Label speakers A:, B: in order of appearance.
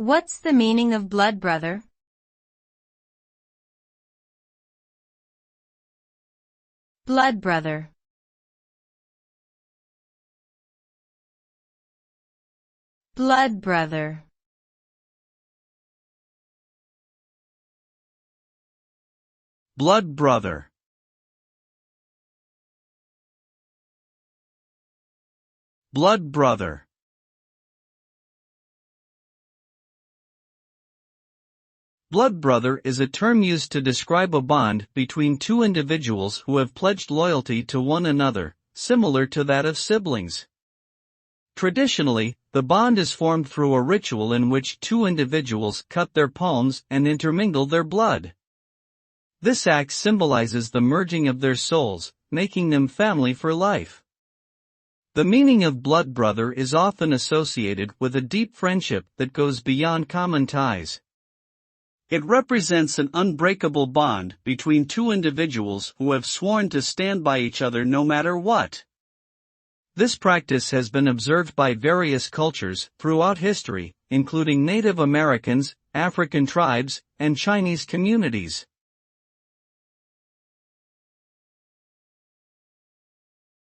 A: What's the meaning of blood brother? Blood brother. Blood brother.
B: Blood brother. Blood brother. Blood brother is a term used to describe a bond between two individuals who have pledged loyalty to one another, similar to that of siblings. Traditionally, the bond is formed through a ritual in which two individuals cut their palms and intermingle their blood. This act symbolizes the merging of their souls, making them family for life. The meaning of blood brother is often associated with a deep friendship that goes beyond common ties. It represents an unbreakable bond between two individuals who have sworn to stand by each other no matter what. This practice has been observed by various cultures throughout history, including Native Americans, African tribes, and Chinese communities.